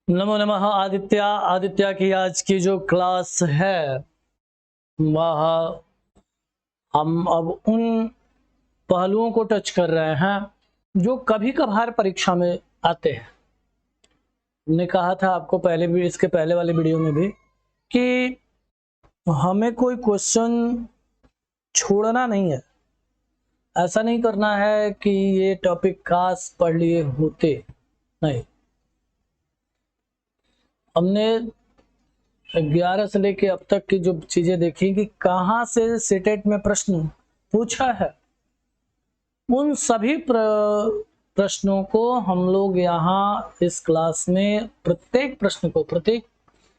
नमो नमः आदित्य। आदित्य की आज की जो क्लास है वह हम अब उन पहलुओं को टच कर रहे हैं जो कभी कभार परीक्षा में आते हैं। हमने कहा था आपको पहले भी, इसके पहले वाले वीडियो में भी, कि हमें कोई क्वेश्चन छोड़ना नहीं है। ऐसा नहीं करना है कि ये टॉपिक काश पढ़ लिए होते, नहीं। हमने 11 से लेके अब तक की जो चीजें देखी कि कहां से सीटेट में प्रश्न पूछा है, उन सभी प्रश्नों को हम लोग यहाँ इस क्लास में प्रत्येक प्रश्न को, प्रत्येक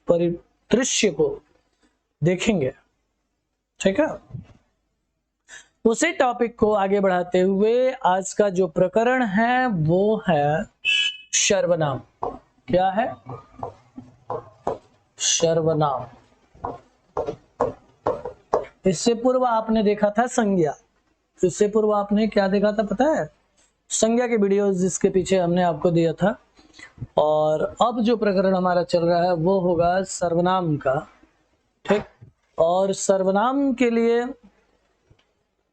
परिदृश्य को देखेंगे। ठीक है, उसी टॉपिक को आगे बढ़ाते हुए आज का जो प्रकरण है वो है सर्वनाम। क्या है? सर्वनाम। इससे पूर्व आपने देखा था संज्ञा। इससे पूर्व आपने क्या देखा था पता है? संज्ञा के वीडियोस जिसके पीछे हमने आपको दिया था। और अब जो प्रकरण हमारा चल रहा है वो होगा सर्वनाम का। ठीक, और सर्वनाम के लिए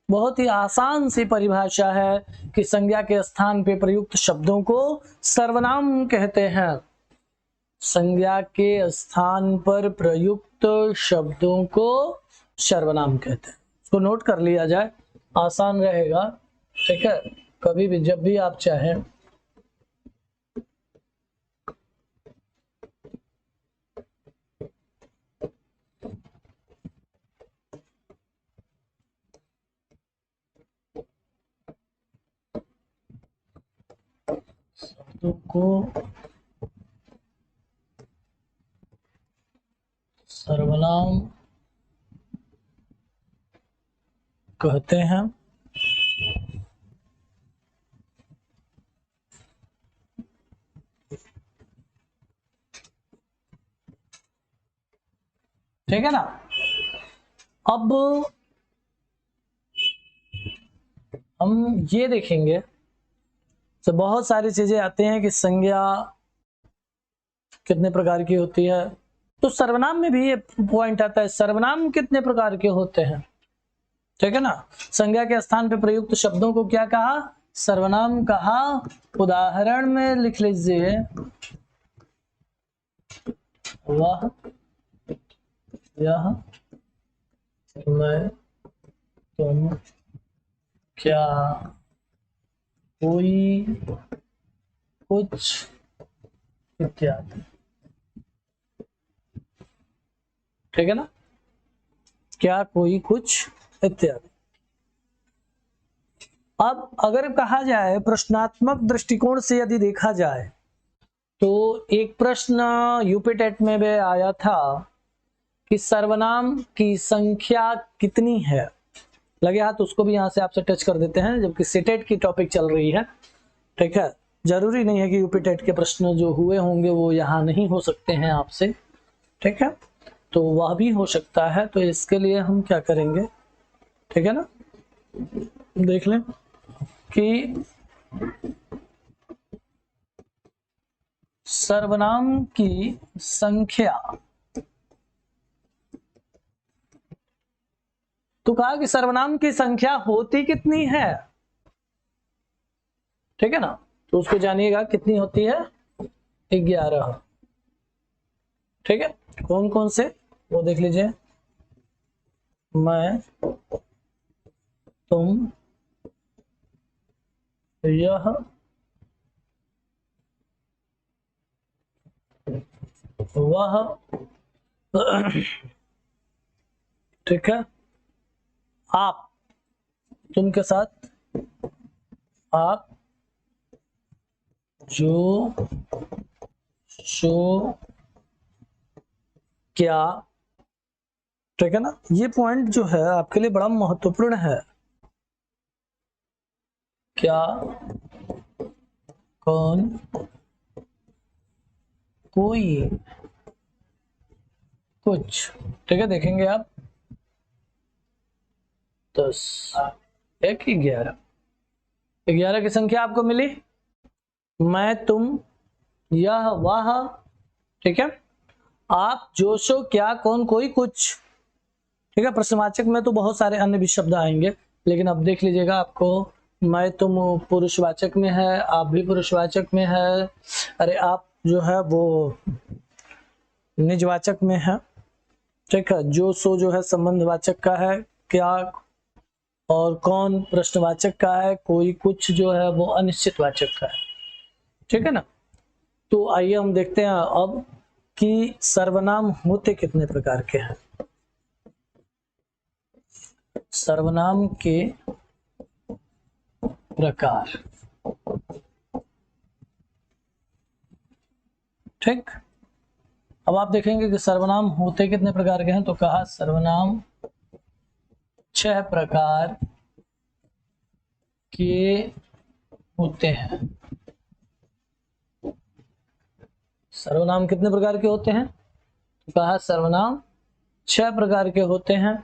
बहुत ही आसान सी परिभाषा है कि संज्ञा के स्थान पे प्रयुक्त शब्दों को सर्वनाम कहते हैं। संज्ञा के स्थान पर प्रयुक्त शब्दों को सर्वनाम कहते हैं। इसको नोट कर लिया जाए, आसान रहेगा। ठीक है, कभी भी जब भी आप चाहें शब्दों को सर्वनाम कहते हैं। ठीक है ना। अब हम ये देखेंगे तो बहुत सारी चीजें आती हैं कि संज्ञा कितने प्रकार की होती है। तो सर्वनाम में भी ये पॉइंट आता है, सर्वनाम कितने प्रकार के होते हैं। ठीक है ना। संज्ञा के स्थान पे प्रयुक्त शब्दों को क्या कहा? सर्वनाम कहा। उदाहरण में लिख लीजिए, वह, यह, मैं, तुम, क्या, कोई, कुछ इत्यादि। ठीक है ना। क्या, कोई, कुछ इत्यादि। अब अगर कहा जाए प्रश्नात्मक दृष्टिकोण से यदि देखा जाए तो एक प्रश्न यूपी टेट में भी आया था कि सर्वनाम की संख्या कितनी है। लगे हाथ, उसको भी यहां से आपसे टच कर देते हैं जबकि सीटेट की टॉपिक चल रही है। ठीक है, जरूरी नहीं है कि यूपी टेट के प्रश्न जो हुए होंगे वो यहाँ नहीं हो सकते हैं आपसे। ठीक है, तो वह भी हो सकता है। तो इसके लिए हम क्या करेंगे, ठीक है ना, देख लें कि सर्वनाम की संख्या, तो कहा कि सर्वनाम की संख्या होती कितनी है। ठीक है ना, तो उसको जानिएगा कितनी होती है, 11। ठीक है, कौन कौन से वो देख लीजिए, मैं, तुम, यह, वह, ठीक है, आप, तुम के साथ आप, जो, सो, क्या। ठीक है ना, ये पॉइंट जो है आपके लिए बड़ा महत्वपूर्ण है। क्या, कौन, कोई, कुछ। ठीक है, देखेंगे आप 10, 1, 11। 11 की संख्या आपको मिली। मैं, तुम, यह, वह, ठीक है। आप, जो, सो, क्या, कौन, कोई, कुछ, ठीक है। प्रश्नवाचक में तो बहुत सारे अन्य भी शब्द आएंगे, लेकिन अब देख लीजिएगा, आपको मैं, तुम पुरुषवाचक में है, आप भी पुरुषवाचक में है, अरे आप जो है वो निजवाचक में है, ठीक है। जो, सो जो है संबंधवाचक का है, क्या और कौन प्रश्नवाचक का है, कोई, कुछ जो है वो अनिश्चित वाचक का है, ठीक है ना। तो आइए हम देखते हैं अब कि सर्वनाम होते कितने प्रकार के हैं। सर्वनाम के प्रकार, ठीक। अब आप देखेंगे कि सर्वनाम होते कितने प्रकार के हैं, तो कहा सर्वनाम 6 प्रकार के होते हैं। सर्वनाम कितने प्रकार के होते हैं, तो कहा सर्वनाम 6 प्रकार के होते हैं।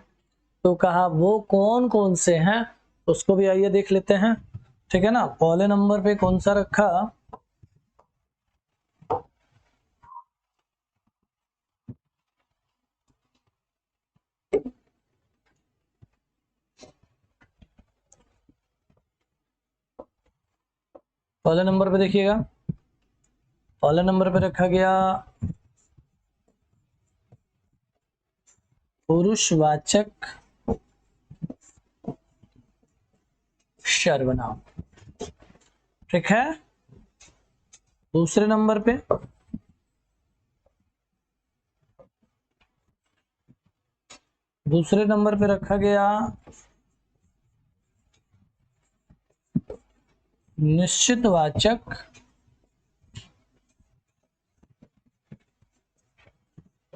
तो कहा वो कौन कौन से हैं, उसको भी आइए देख लेते हैं, ठीक है ना। पहले नंबर पे कौन सा रखा, पहले नंबर पे देखिएगा, पहले नंबर पे रखा गया पुरुषवाचक सर्वनाम, ठीक है। दूसरे नंबर पे रखा गया निश्चितवाचक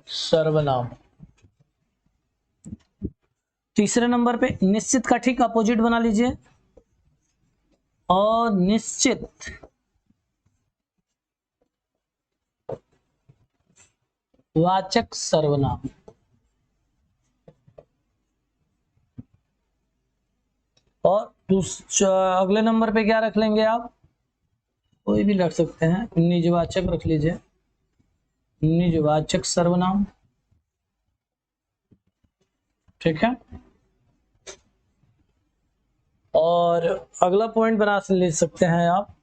सर्वनाम। तीसरे नंबर पे निश्चित का ठीक अपोजिट बना लीजिए, अनिश्चित वाचक सर्वनाम। और अगले नंबर पे क्या रख लेंगे आप, कोई भी रख सकते हैं, निजवाचक रख लीजिए, निजवाचक सर्वनाम, ठीक है। और अगला पॉइंट बना ले सकते हैं आप,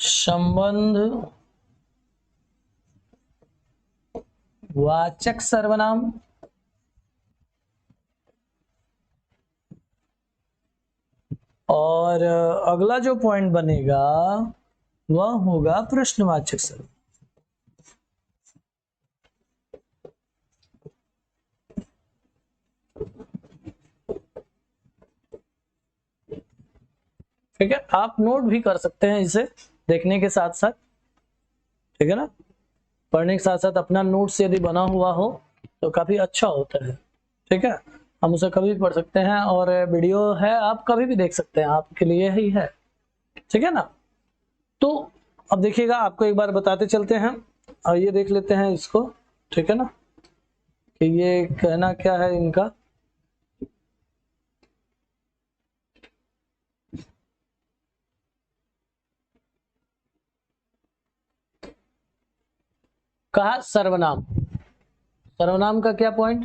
संबंध वाचक सर्वनाम। और अगला जो पॉइंट बनेगा वह होगा प्रश्नवाचक सर्वनाम। ठीक है, आप नोट भी कर सकते हैं इसे देखने के साथ साथ, ठीक है ना। पढ़ने के साथ साथ अपना नोट्स यदि बना हुआ हो तो काफी अच्छा होता है, ठीक है। हम उसे कभी भी पढ़ सकते हैं, और वीडियो है आप कभी भी देख सकते हैं, आपके लिए ही है, ठीक है ना। तो अब देखिएगा, आपको एक बार बताते चलते हैं, और ये देख लेते हैं इसको, ठीक है ना, कि ये कहना क्या है इनका। कहा सर्वनाम, सर्वनाम का क्या पॉइंट,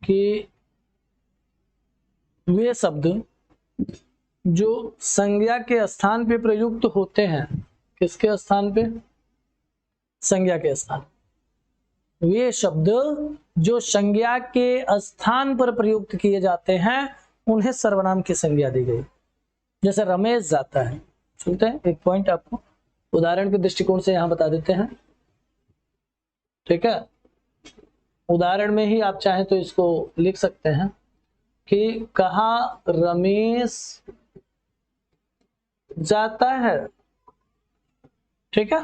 कि वे शब्द जो संज्ञा के स्थान पे प्रयुक्त होते हैं, किसके स्थान पे, संज्ञा के स्थान, वे शब्द जो संज्ञा के स्थान पर प्रयुक्त किए जाते हैं उन्हें सर्वनाम की संज्ञा दी गई। जैसे रमेश जाता है, सुनते हैं, एक पॉइंट आपको उदाहरण के दृष्टिकोण से यहां बता देते हैं, ठीक है। उदाहरण में ही आप चाहें तो इसको लिख सकते हैं कि कहा रमेश जाता है, ठीक है।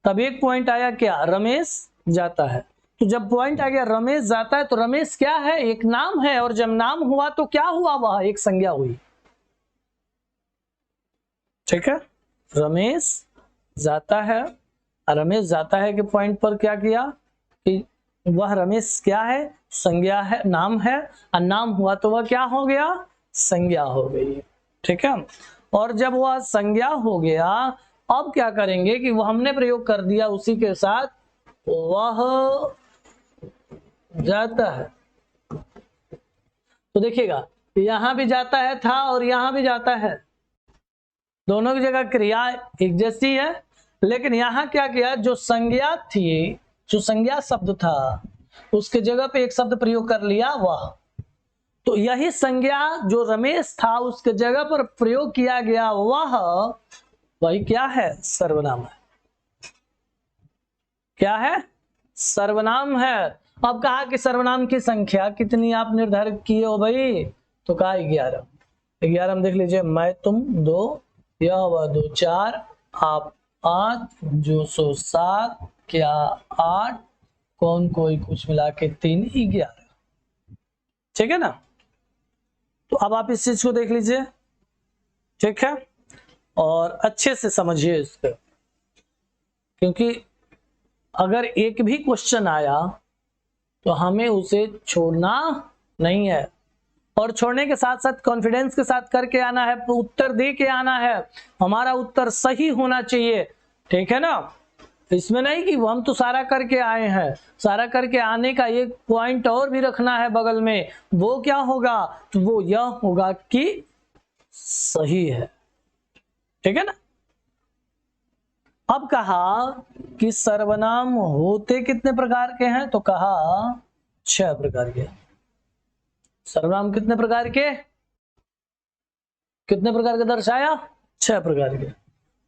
तब एक पॉइंट आया क्या, रमेश जाता है। तो जब पॉइंट आ गया रमेश जाता है, तो रमेश क्या है, एक नाम है, और जब नाम हुआ तो क्या हुआ, वह एक संज्ञा हुई, ठीक है। रमेश जाता है, रमेश जाता है के पॉइंट पर क्या किया कि वह रमेश क्या है, संज्ञा है, नाम है, और नाम हुआ तो वह क्या हो गया, संज्ञा हो गई। ठीक है, और जब वह संज्ञा हो गया, अब क्या करेंगे कि वो हमने प्रयोग कर दिया उसी के साथ वह जाता है। तो देखिएगा यहां भी जाता है था और यहां भी जाता है, दोनों की जगह क्रिया एक जैसी है, लेकिन यहां क्या किया, जो संज्ञा थी, जो संज्ञा शब्द था उसके जगह पे एक शब्द प्रयोग कर लिया वह। तो यही संज्ञा जो रमेश था उसके जगह पर प्रयोग किया गया वह, वही क्या है, सर्वनाम है। क्या है, सर्वनाम है। अब कहा कि सर्वनाम की संख्या कितनी आप निर्धारित किए हो भाई, तो कहा 11। 11 में देख लीजिए, मैं तुम 2, यह वह 2 4, आप 8, जो सो 7, क्या 8, कौन कोई कुछ मिला के 3, 11। ठीक है ना। तो अब आप इस चीज को देख लीजिए, ठीक है, और अच्छे से समझिए इसको, क्योंकि अगर एक भी क्वेश्चन आया तो हमें उसे छोड़ना नहीं है, और छोड़ने के साथ साथ कॉन्फिडेंस के साथ करके आना है, उत्तर दे के आना है, हमारा उत्तर सही होना चाहिए। ठीक है ना, इसमें नहीं कि हम तो सारा करके आए हैं, सारा करके आने का एक पॉइंट और भी रखना है बगल में, वो क्या होगा, तो वो यह होगा कि सही है। ठीक है ना। अब कहा कि सर्वनाम होते कितने प्रकार के हैं, तो कहा 6 प्रकार के। सर्वनाम कितने प्रकार के, कितने प्रकार के दर्शाया, 6 प्रकार के।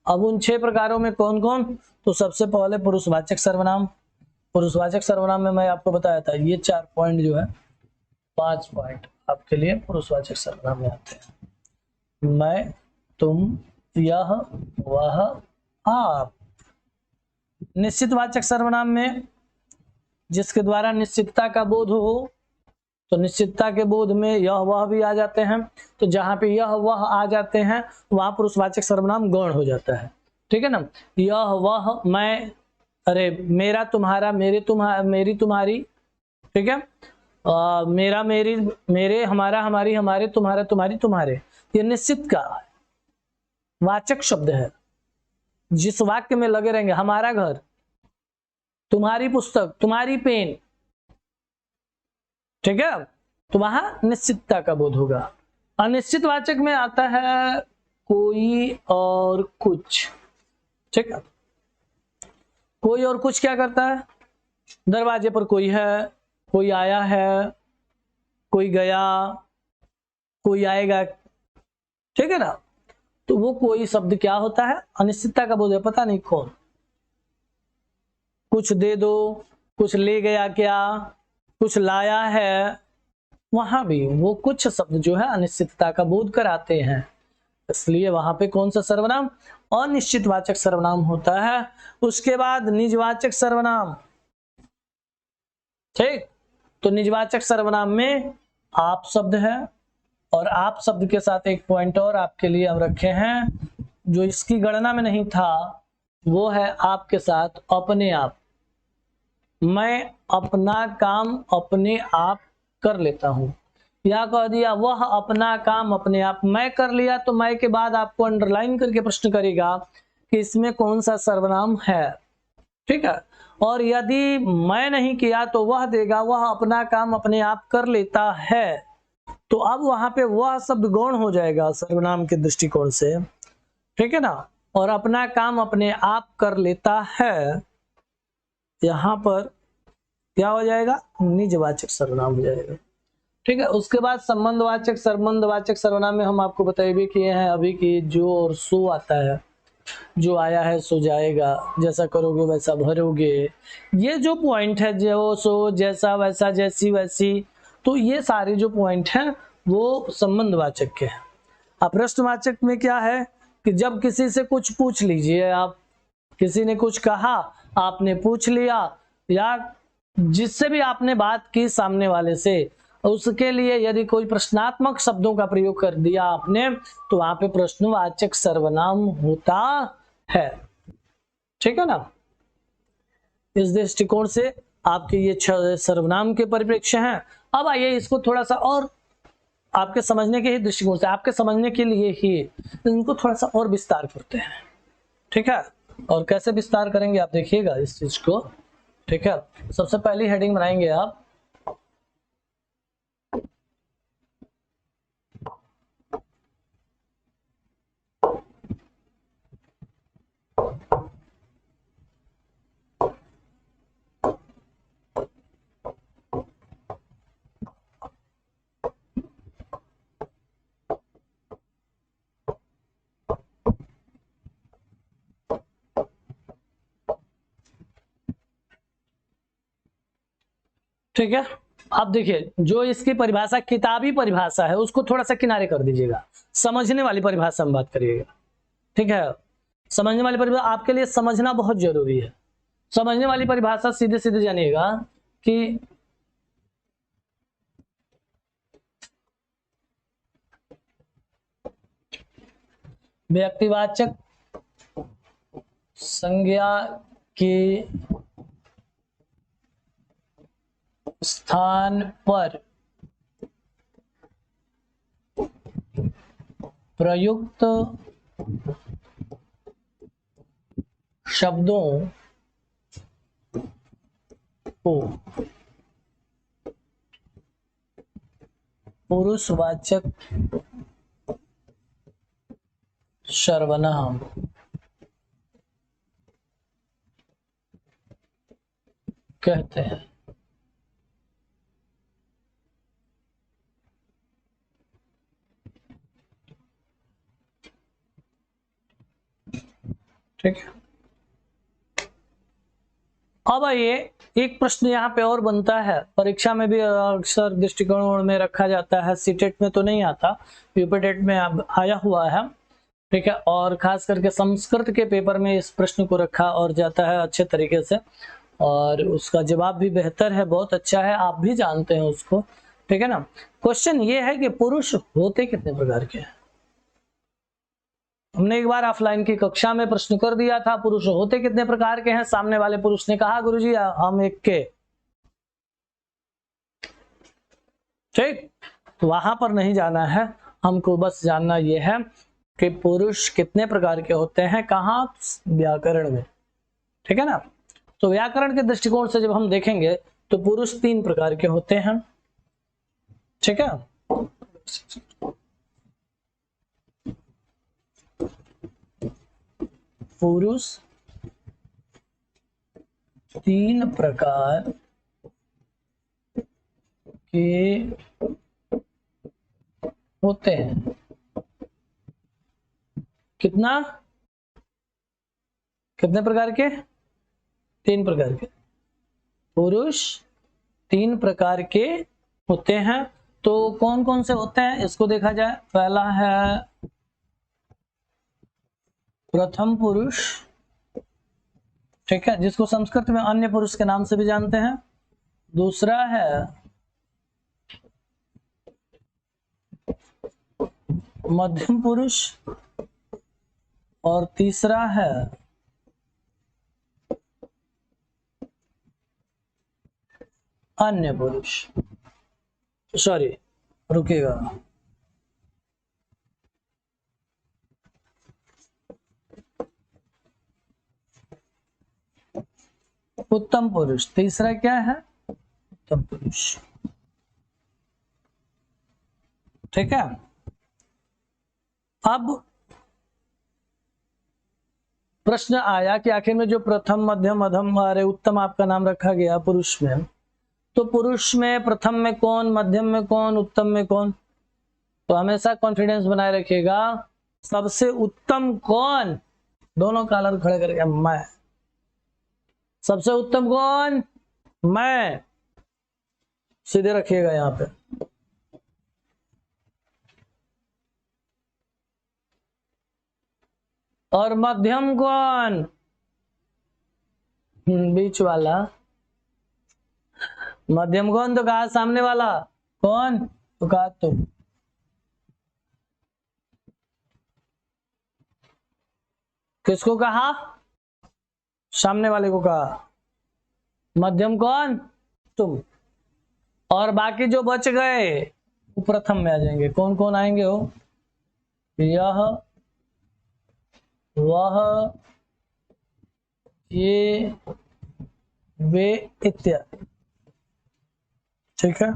अब उन 6 प्रकारों में कौन कौन, तो सबसे पहले पुरुषवाचक सर्वनाम। पुरुषवाचक सर्वनाम में मैं आपको बताया था, ये 4 पॉइंट जो है, 5 पॉइंट आपके लिए पुरुषवाचक सर्वनाम में आते हैं। मैं, तुम, यह, वह, आप। निश्चितवाचक सर्वनाम में जिसके द्वारा निश्चितता का बोध हो, तो निश्चितता के बोध में यह वह भी आ जाते हैं, तो जहां पे यह वह आ जाते हैं वहां पुरुषवाचक सर्वनाम गौण हो जाता है। ठीक है ना, यह वह, मैं, अरे मेरा तुम्हारा, मेरे तुम्हारा, मेरी तुम्हारी। ठीक है, मेरा मेरी, मेरे, हमारा हमारी, हमारे तुम्हारा तुम्हारी तुम्हारे, ये निश्चित का वाचक शब्द है, जिस वाक्य में लगे रहेंगे, हमारा घर, तुम्हारी पुस्तक, तुम्हारी पेन। ठीक है, तो वहां निश्चितता का बोध होगा। अनिश्चित वाचक में आता है कोई और कुछ। ठीक है, कोई और कुछ क्या करता है, दरवाजे पर कोई है, कोई आया है, कोई गया, कोई आएगा। ठीक है ना, तो वो कोई शब्द क्या होता है, अनिश्चितता का बोध है, पता नहीं कौन। कुछ दे दो, कुछ ले गया क्या, कुछ लाया है, वहां भी वो कुछ शब्द जो है अनिश्चितता का बोध कराते हैं, इसलिए वहां पे कौन सा सर्वनाम, अनिश्चित वाचक सर्वनाम होता है। उसके बाद निजवाचक सर्वनाम। ठीक, तो निजवाचक सर्वनाम में आप शब्द है, और आप शब्द के साथ एक पॉइंट और आपके लिए हम रखे हैं जो इसकी गणना में नहीं था, वो है आपके साथ अपने आप। मैं अपना काम अपने आप कर लेता हूं, या कह दिया वह अपना काम अपने आप। मैं कर लिया, तो मैं के बाद आपको अंडरलाइन करके प्रश्न करेगा कि इसमें कौन सा सर्वनाम है। ठीक है, और यदि मैं नहीं किया तो वह देगा वह अपना काम अपने आप कर लेता है, तो अब वहां पे वह शब्द गौण हो जाएगा सर्वनाम के दृष्टिकोण से। ठीक है ना, और अपना काम अपने आप कर लेता है, यहां पर क्या हो जाएगा, निजवाचक सर्वनाम हो जाएगा। ठीक है, उसके बाद संबंधवाचक। संबंधवाचक सर्वनाम में हम आपको बताए भी किए हैं अभी कि जो और सो आता है, जो आया है सो जाएगा, जैसा करोगे वैसा भरोगे, ये जो पॉइंट है, जो सो, जैसा वैसा, जैसी वैसी, तो ये सारे जो पॉइंट हैं वो संबंधवाचक के हैं। अब प्रश्नवाचक में क्या है कि जब किसी से कुछ पूछ लीजिए आप, किसी ने कुछ कहा, आपने पूछ लिया, या जिससे भी आपने बात की सामने वाले से, उसके लिए यदि कोई प्रश्नात्मक शब्दों का प्रयोग कर दिया आपने, तो वहां पे प्रश्नवाचक सर्वनाम होता है। ठीक है ना, इस दृष्टिकोण से आपके ये सर्वनाम के परिप्रेक्ष्य हैं। अब आइए इसको थोड़ा सा और आपके समझने के ही दृष्टिकोण से, आपके समझने के लिए ही इनको थोड़ा सा और विस्तार करते हैं, ठीक है। और कैसे विस्तार करेंगे आप देखिएगा इस चीज को, ठीक है। सबसे पहली हेडिंग बनाएंगे आप ठीक है। अब देखिए जो इसकी परिभाषा किताबी परिभाषा है उसको थोड़ा सा किनारे कर दीजिएगा, समझने वाली परिभाषा में बात करिएगा, ठीक है। समझने वाली परिभाषा आपके लिए समझना बहुत जरूरी है। समझने वाली परिभाषा सीधे सीधे जानिएगा कि व्यक्तिवाचक संज्ञा के स्थान पर प्रयुक्त शब्दों को पुरुषवाचक सर्वनाम कहते हैं। ठीक है। अब आइए एक प्रश्न यहाँ पे और बनता है, परीक्षा में भी अक्सर दृष्टिकोण में रखा जाता है, सीटेट में तो नहीं आता, यूपीटेट में अब आया हुआ है, ठीक है। और खास करके संस्कृत के पेपर में इस प्रश्न को रखा और जाता है अच्छे तरीके से, और उसका जवाब भी बेहतर है, बहुत अच्छा है, आप भी जानते हैं उसको, ठीक है ना। क्वेश्चन ये है कि पुरुष होते कितने प्रकार के हैं। हमने एक बार ऑफलाइन की कक्षा में प्रश्न कर दिया था, पुरुष होते कितने प्रकार के हैं। सामने वाले पुरुष ने कहा गुरुजी हम एक के, ठीक। तो वहां पर नहीं जाना है, हमको बस जानना यह है कि पुरुष कितने प्रकार के होते हैं, कहाँ, व्याकरण में, ठीक है ना। तो व्याकरण के दृष्टिकोण से जब हम देखेंगे तो पुरुष 3 प्रकार के होते हैं, ठीक है। पुरुष 3 प्रकार के होते हैं। कितना, कितने प्रकार के, 3 प्रकार के पुरुष 3 प्रकार के होते हैं। तो कौन कौन से होते हैं इसको देखा जाए। पहला है प्रथम पुरुष, ठीक है, जिसको संस्कृत में अन्य पुरुष के नाम से भी जानते हैं। दूसरा है मध्यम पुरुष, और तीसरा है अन्य पुरुष, सॉरी रुकिएगा, उत्तम पुरुष। तीसरा क्या है, उत्तम पुरुष, ठीक है। अब प्रश्न आया कि आखिर में जो प्रथम मध्यम अधम अरे उत्तम आपका नाम रखा गया पुरुष में, तो पुरुष में प्रथम में कौन, मध्यम में कौन, उत्तम में कौन। तो हमेशा कॉन्फिडेंस बनाए रखिएगा, सबसे उत्तम कौन, दोनों कॉलर खड़े करके मैं, सबसे उत्तम कौन, मैं, सीधे रखिएगा यहां पे। और मध्यम कौन, बीच वाला। मध्यम कौन, तो कहा सामने वाला, कौन, तो कहा तुम। किसको कहा, सामने वाले को कहा। मध्यम कौन? तुम। और बाकी जो बच गए वो प्रथम में आ जाएंगे। कौन कौन आएंगे? हो यह, वह, ये, वे इत्यादि। ठीक है।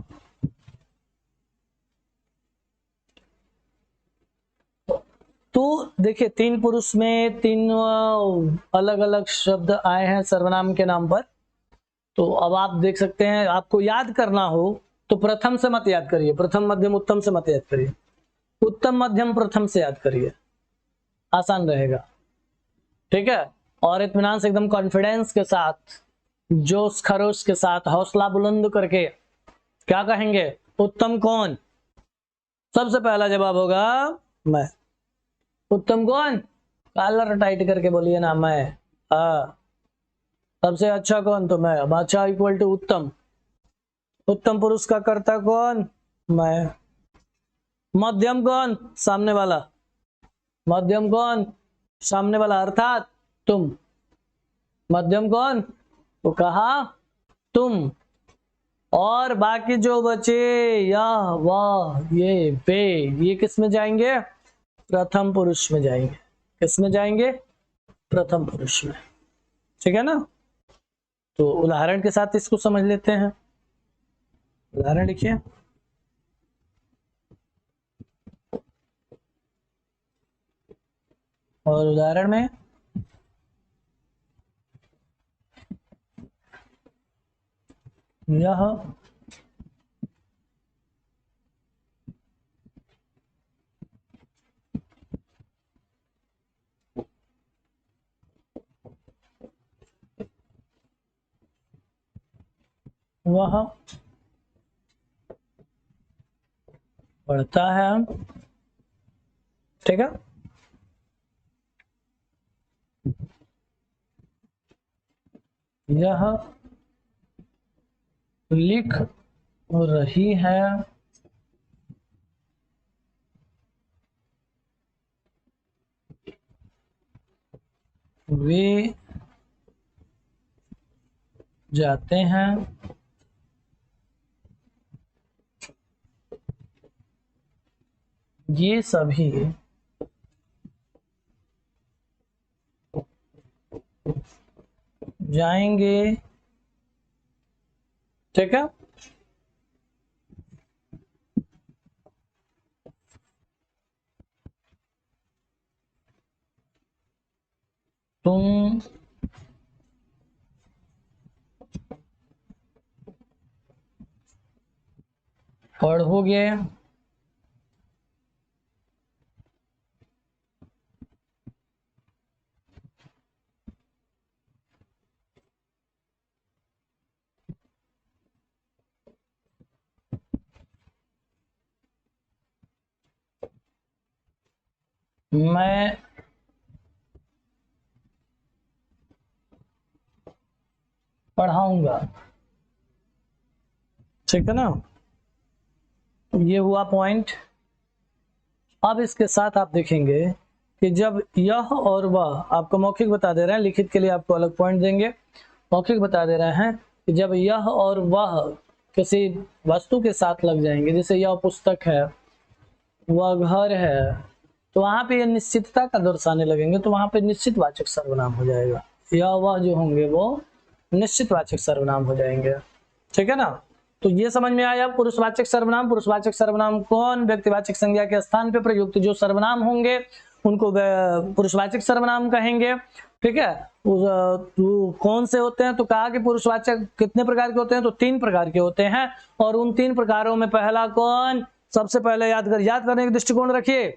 तो देखिए, तीन पुरुष में तीन अलग अलग शब्द आए हैं सर्वनाम के नाम पर। तो अब आप देख सकते हैं, आपको याद करना हो तो प्रथम से मत याद करिए, प्रथम मध्यम उत्तम से मत याद करिए, उत्तम मध्यम प्रथम से याद करिए, आसान रहेगा। ठीक है। और इत्मीनान से, एकदम कॉन्फिडेंस के साथ, जोश खरोश के साथ, हौसला बुलंद करके क्या कहेंगे? उत्तम कौन? सबसे पहला जवाब होगा मैं। उत्तम कौन? कॉलर टाइट करके बोलिए ना, मैं। हाँ। सबसे अच्छा कौन? तो मैं। अब अच्छा इक्वल टू उत्तम। उत्तम पुरुष का कर्ता कौन? मैं। मध्यम कौन? सामने वाला। मध्यम कौन? सामने वाला अर्थात तुम। मध्यम कौन? तो कहा तुम। और बाकी जो बचे, यह, वह, ये, वे, ये किस में जाएंगे? प्रथम पुरुष में जाएंगे। किस में जाएंगे? प्रथम पुरुष में। ठीक है ना। तो उदाहरण के साथ इसको समझ लेते हैं। उदाहरण लिखिए। और उदाहरण में यह, वह पढ़ता है। ठीक है। यह लिख रही है। वे जाते हैं। ये सभी जाएंगे। ठीक है। तुम पढ़ोगे। मैं पढ़ाऊंगा। ठीक है ना। ये हुआ पॉइंट। अब इसके साथ आप देखेंगे कि जब यह और वह, आपको मौखिक बता दे रहे हैं, लिखित के लिए आपको अलग पॉइंट देंगे। मौखिक बता दे रहे हैं कि जब यह और वह किसी वस्तु के साथ लग जाएंगे, जैसे यह पुस्तक है, वह घर है, तो वहां पे ये निश्चितता का दर्शाने लगेंगे, तो वहां पे निश्चित वाचक सर्वनाम हो जाएगा। यह वह जो होंगे वो निश्चित वाचक सर्वनाम हो जाएंगे। ठीक है ना। तो ये समझ में आया। पुरुषवाचक सर्वनाम, पुरुषवाचक सर्वनाम कौन? व्यक्तिवाचक संज्ञा के स्थान पे प्रयुक्त जो सर्वनाम होंगे उनको पुरुषवाचक सर्वनाम कहेंगे। ठीक है। कौन से होते हैं? तो कहा कि पुरुषवाचक कितने प्रकार के होते हैं? तो 3 प्रकार के होते हैं। और उन 3 प्रकारों में पहला कौन? सबसे पहले याद करने के दृष्टिकोण रखिए।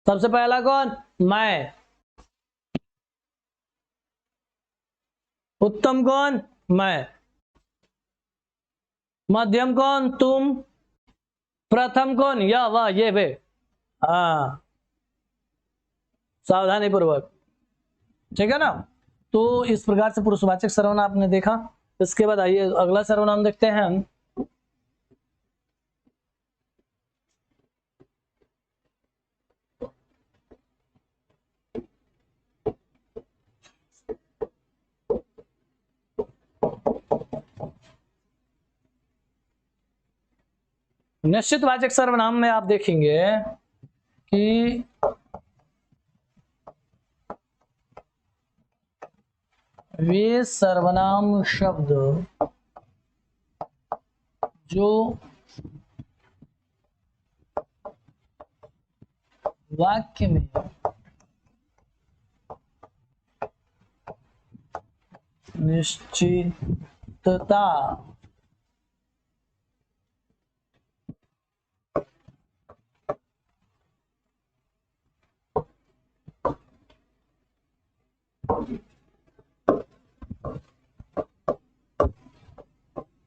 सबसे पहला कौन? मैं। उत्तम कौन? मैं। मध्यम कौन? तुम। प्रथम कौन? या, वह, ये, वे। हाँ, सावधानी पूर्वक। ठीक है ना। तो इस प्रकार से पुरुषवाचक सर्वनाम आपने देखा। इसके बाद आइए अगला सर्वनाम देखते हैं हम। निश्चितवाचक सर्वनाम में आप देखेंगे कि वे सर्वनाम शब्द जो वाक्य में निश्चितता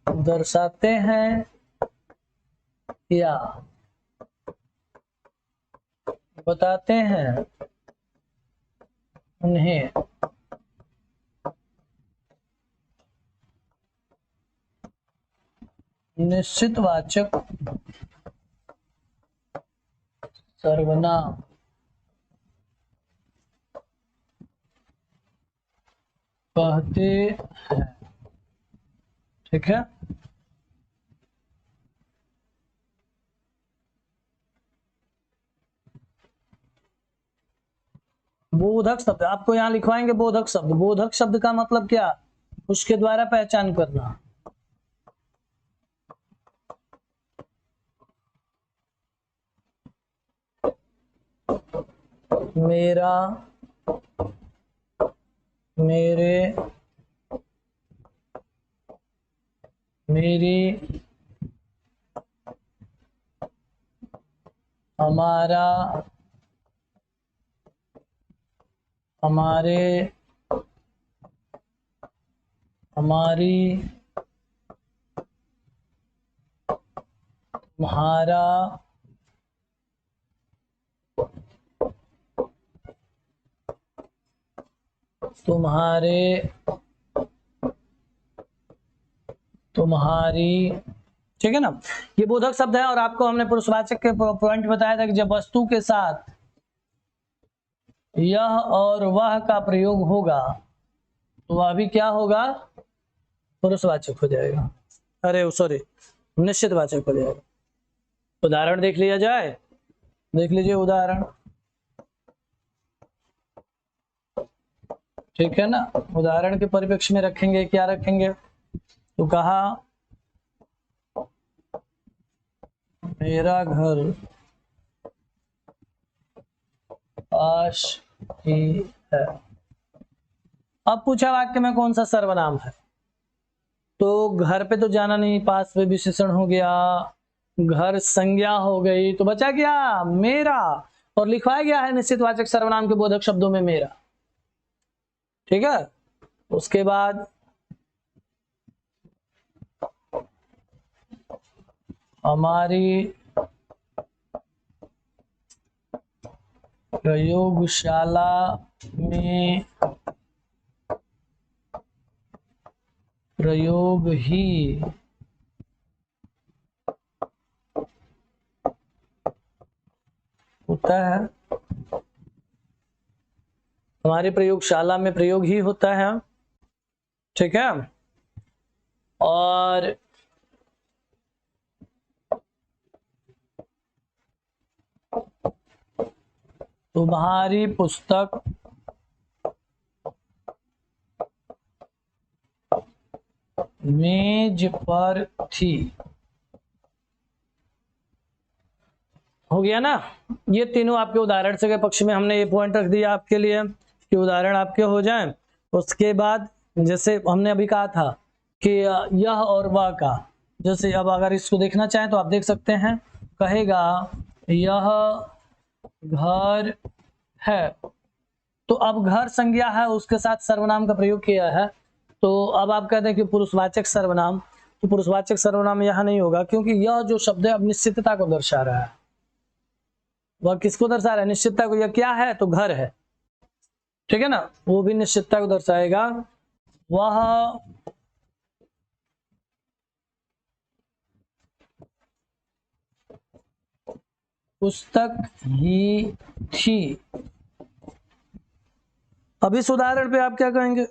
दर्शाते हैं या बताते हैं, उन्हें निश्चितवाचक सर्वनाम कहते हैं। ठीक है, बोधक शब्द आपको यहां लिखवाएंगे। बोधक शब्द, बोधक शब्द का मतलब क्या? उसके द्वारा पहचान करना। मेरा, मेरे, मेरी, हमारा, हमारे, हमारी, तुम्हारा, तुम्हारे, तुम्हारी। ठीक है ना, ये बोधक शब्द है। और आपको हमने पुरुषवाचक के पॉइंट बताया था कि जब वस्तु के साथ यह और वह का प्रयोग होगा तो वह भी क्या होगा? पुरुषवाचक हो जाएगा। अरे सॉरी, निश्चितवाचक हो जाएगा। उदाहरण देख लिया जाए, देख लीजिए उदाहरण। ठीक है ना, उदाहरण के परिप्रेक्ष्य में रखेंगे, क्या रखेंगे? तो कहा मेरा घर पास ही है। अब पूछा वाक्य में कौन सा सर्वनाम है, तो घर पे तो जाना नहीं, पास पे विशेषण हो गया, घर संज्ञा हो गई, तो बचा क्या? मेरा। और लिखवाया गया है निश्चितवाचक सर्वनाम के बोधक शब्दों में मेरा। ठीक है, उसके बाद हमारी प्रयोगशाला में प्रयोग ही होता है, हमारी प्रयोगशाला में प्रयोग ही होता है। ठीक है, और तुम्हारी पुस्तक मेज पर थी। हो गया ना, ये तीनों आपके उदाहरण से के पक्ष में हमने ये पॉइंट रख दिया आपके लिए कि उदाहरण आपके हो जाएं। उसके बाद जैसे हमने अभी कहा था कि यह और वह का, जैसे अब अगर इसको देखना चाहें तो आप देख सकते हैं, कहेगा यह घर है, तो अब घर संज्ञा है, उसके साथ सर्वनाम का प्रयोग किया है। तो अब आप कहते हैं कि पुरुषवाचक सर्वनाम, तो पुरुषवाचक सर्वनाम यहां नहीं होगा, क्योंकि यह जो शब्द है अब निश्चितता को दर्शा रहा है। वह किसको दर्शा रहा है? निश्चितता को। यह क्या है? तो घर है। ठीक है ना, वो भी निश्चितता को दर्शाएगा। वह पुस्तक ही थी। अब इस उदाहरण पे आप क्या कहेंगे?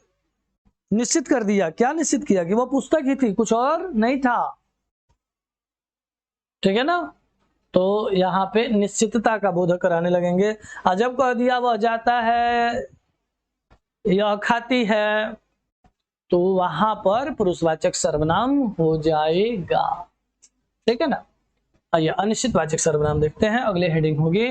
निश्चित कर दिया। क्या निश्चित किया? कि वह पुस्तक ही थी, कुछ और नहीं था। ठीक है ना। तो यहाँ पे निश्चितता का बोधक कराने लगेंगे। जब कह दिया वह जाता है, यह खाती है, तो वहां पर पुरुषवाचक सर्वनाम हो जाएगा। ठीक है ना। आइए अनिश्चितवाचक सर्वनाम देखते हैं, अगले हेडिंग होगी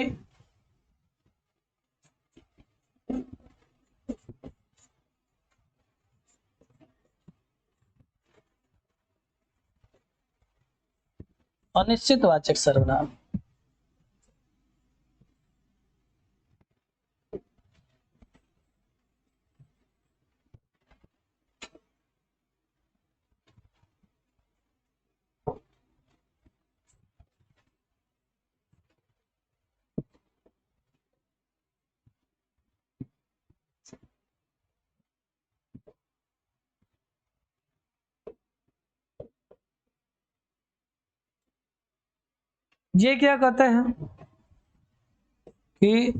अनिश्चितवाचक सर्वनाम। ये क्या कहते हैं कि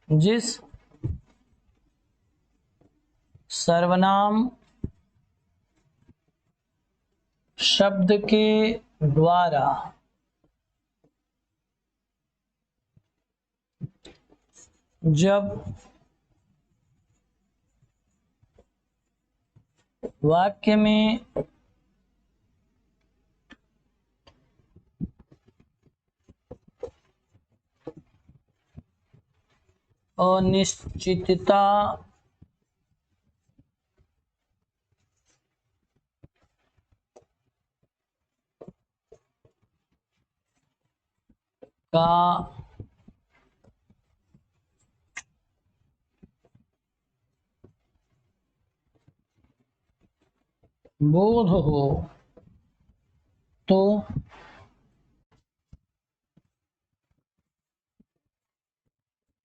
जिस सर्वनाम शब्द के द्वारा जब वाक्य में अनिश्चितता का बोध हो तो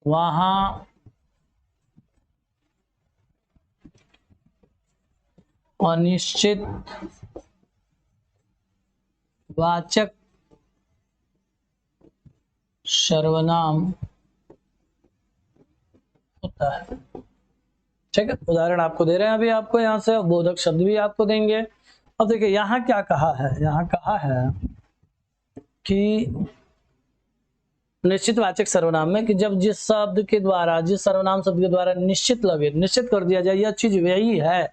वहां अनिश्चित वाचक सर्वनाम होता है। ठीक है, उदाहरण आपको दे रहे हैं अभी, आपको यहाँ से बोधक शब्द भी आपको देंगे। अब देखिए यहाँ क्या कहा है, यहाँ कहा है कि निश्चितवाचक सर्वनाम में कि जब जिस शब्द के द्वारा, जिस सर्वनाम शब्द के द्वारा निश्चित लगे, निश्चित कर दिया जाए यह चीज वही है,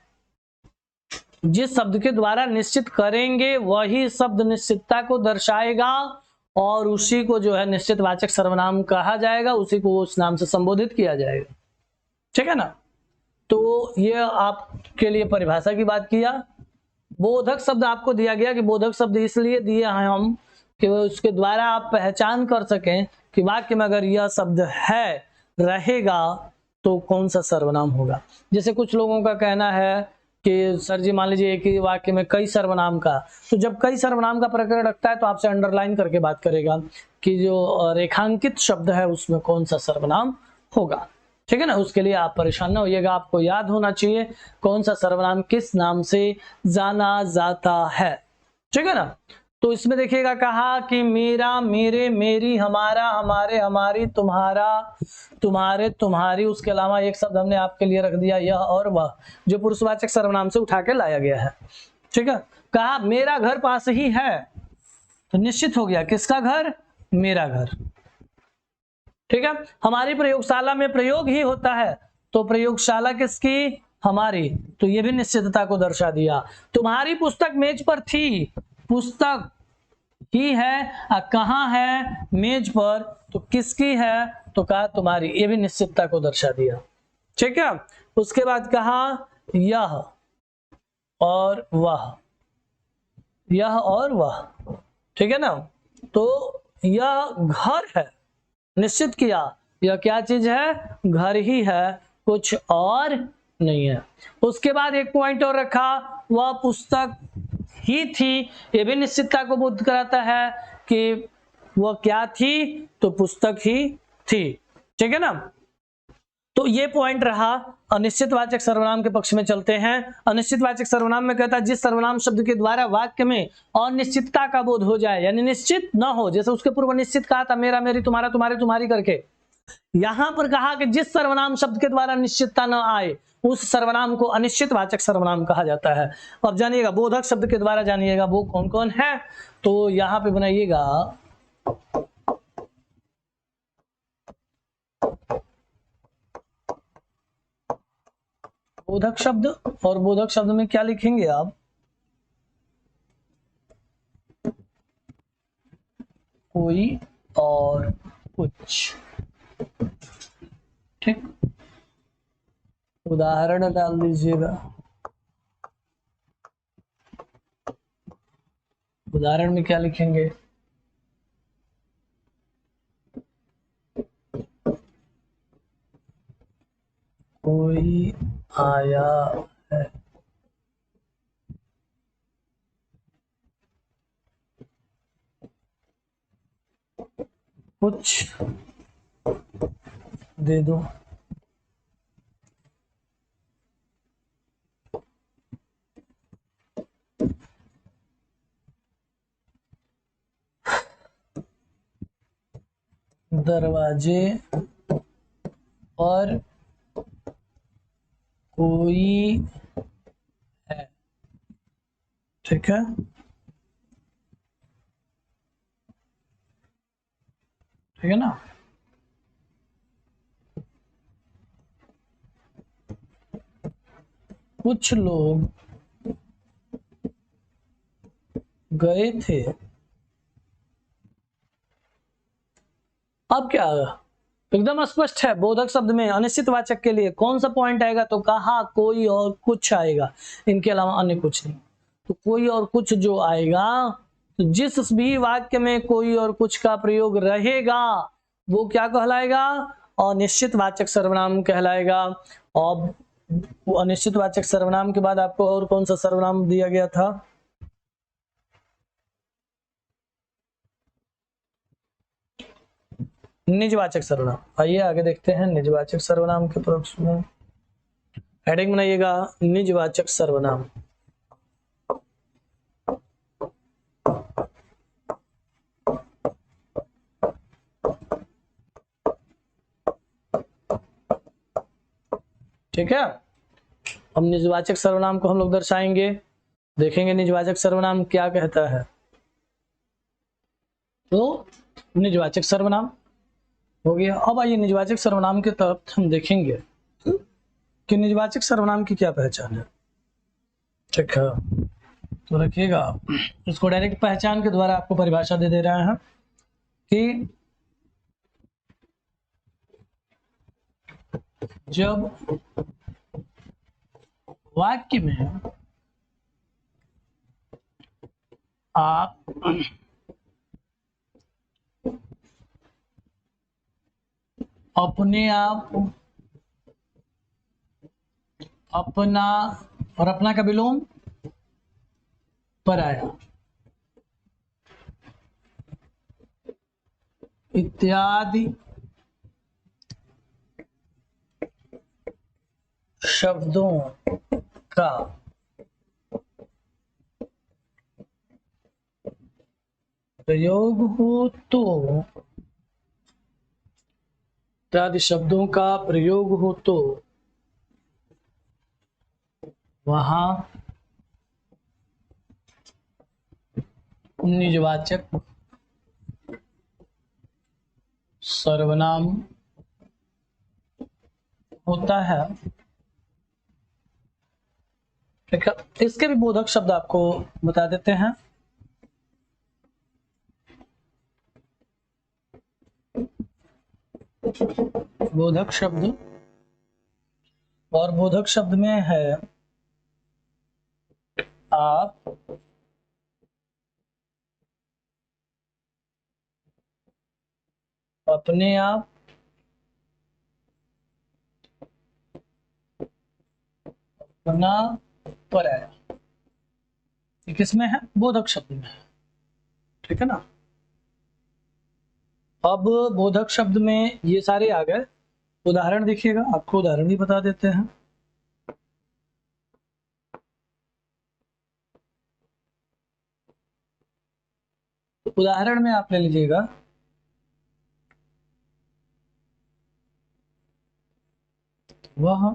जिस शब्द के द्वारा निश्चित करेंगे वही शब्द निश्चितता को दर्शाएगा और उसी को जो है निश्चितवाचक सर्वनाम कहा जाएगा, उसी को उस नाम से संबोधित किया जाएगा। ठीक है ना। तो ये आपके लिए परिभाषा की बात किया। बोधक शब्द आपको दिया गया कि बोधक शब्द इसलिए दिए हैं हम कि उसके द्वारा आप पहचान कर सकें कि वाक्य में अगर यह शब्द है रहेगा तो कौन सा सर्वनाम होगा। जैसे कुछ लोगों का कहना है कि सर जी मान लीजिए एक ही वाक्य में कई सर्वनाम का, तो जब कई सर्वनाम का प्रकरण रखता है तो आपसे अंडरलाइन करके बात करेगा कि जो रेखांकित शब्द है उसमें कौन सा सर्वनाम होगा। ठीक है ना। उसके लिए आप परेशान ना होइएगा, आपको याद होना चाहिए कौन सा सर्वनाम किस नाम से जाना जाता है। ठीक है ना। तो इसमें देखिएगा कहा कि मेरा, मेरे, मेरी, हमारा, हमारे, हमारी, तुम्हारा, तुम्हारे, तुम्हारी, उसके अलावा एक शब्द हमने आपके लिए रख दिया यह और वह, जो पुरुषवाचक सर्वनाम से उठा के लाया गया है। ठीक है। कहा मेरा घर पास ही है, तो निश्चित हो गया किसका घर, मेरा घर। ठीक है। हमारी प्रयोगशाला में प्रयोग ही होता है, तो प्रयोगशाला किसकी, हमारी, तो ये भी निश्चितता को दर्शा दिया। तुम्हारी पुस्तक मेज पर थी, पुस्तक ही है, कहाँ है, मेज पर, तो किसकी है, तो कहा तुम्हारी, ये भी निश्चितता को दर्शा दिया। ठीक है। उसके बाद कहा यह और वह, यह और वह। ठीक है ना। तो यह घर है, निश्चित किया यह क्या चीज है, घर ही है, कुछ और नहीं है। उसके बाद एक पॉइंट और रखा, वह पुस्तक ही थी, ये भी निश्चितता को बोध कराता है कि वह क्या थी, तो पुस्तक ही थी। ठीक है ना। तो ये पॉइंट रहा। अनिश्चितवाचक सर्वनाम के पक्ष में चलते हैं। अनिश्चितवाचक सर्वनाम में कहता है जिस सर्वनाम शब्द के द्वारा वाक्य में अनिश्चितता का बोध हो जाए, यानी निश्चित न हो, जैसे उसके पूर्व निश्चित कहा था मेरा, मेरी, तुम्हारा, तुम्हारे, तुम्हारी करके, यहां पर कहा कि जिस सर्वनाम शब्द के द्वारा निश्चितता न आए उस सर्वनाम को अनिश्चित वाचक सर्वनाम कहा जाता है। अब जानिएगा बोधक शब्द के द्वारा जानिएगा वो कौन कौन है, तो यहां पे बनाइएगा बोधक शब्द, और बोधक शब्द में क्या लिखेंगे आप, कोई और कुछ। ठीक, उदाहरण डाल दीजिएगा। उदाहरण में क्या लिखेंगे, कोई आया है। कुछ दे दो। दरवाजे पर कोई है। ठीक है, ठीक है ना। कुछ लोग गए थे। अब क्या एकदम स्पष्ट है, बोधक शब्द में अनिश्चित वाचक के लिए कौन सा पॉइंट आएगा, तो कहा कोई और कुछ आएगा, इनके अलावा अन्य कुछ नहीं। तो कोई और कुछ जो आएगा, तो जिस भी वाक्य में कोई और कुछ का प्रयोग रहेगा वो क्या कहलाएगा, अनिश्चित वाचक सर्वनाम कहलाएगा। और अनिश्चित वाचक सर्वनाम के बाद आपको और कौन सा सर्वनाम दिया गया था, निजवाचक सर्वनाम। आइए आगे देखते हैं निजवाचक सर्वनाम के पक्ष में। हेडिंग बनाइएगा निजवाचक सर्वनाम। ठीक है, अब निजवाचक सर्वनाम को हम लोग दर्शाएंगे, देखेंगे निजवाचक सर्वनाम क्या कहता है। तो निजवाचक सर्वनाम हो गया। अब आइए निजवाचक सर्वनाम की तरफ हम देखेंगे कि निजवाचक सर्वनाम की क्या पहचान है। ठीक है, तो रखिएगा, इसको डायरेक्ट पहचान के द्वारा आपको परिभाषा दे दे रहे हैं कि जब वाक्य में आप अपने आप, अपना और अपना का विलोम पराया इत्यादि शब्दों का प्रयोग हो तो, इत्यादि शब्दों का प्रयोग हो तो वहां निजवाचक सर्वनाम होता है। ठीक है, इसके भी बोधक शब्द आपको बता देते हैं। बोधक शब्द, और बोधक शब्द में है आप अपने आप, अपना पराया, ये किसमें है, बोधक शब्द में है। ठीक है ना। अब बोधक शब्द में ये सारे आ गए, उदाहरण देखिएगा, आपको उदाहरण भी बता देते हैं। उदाहरण में आप ले लीजिएगा वह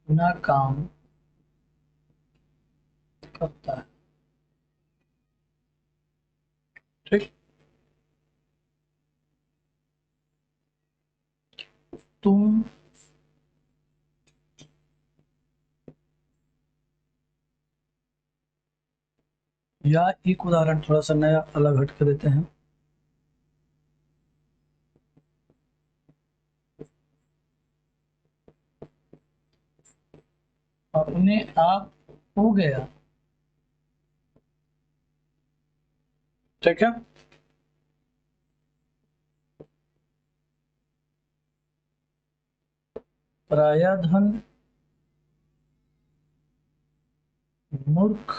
अपना काम करता है। ठीक, तुम या एक उदाहरण थोड़ा सा नया अलग हट के देते हैं। अपने आप हो गया। ठीक है, पराया धन मूर्ख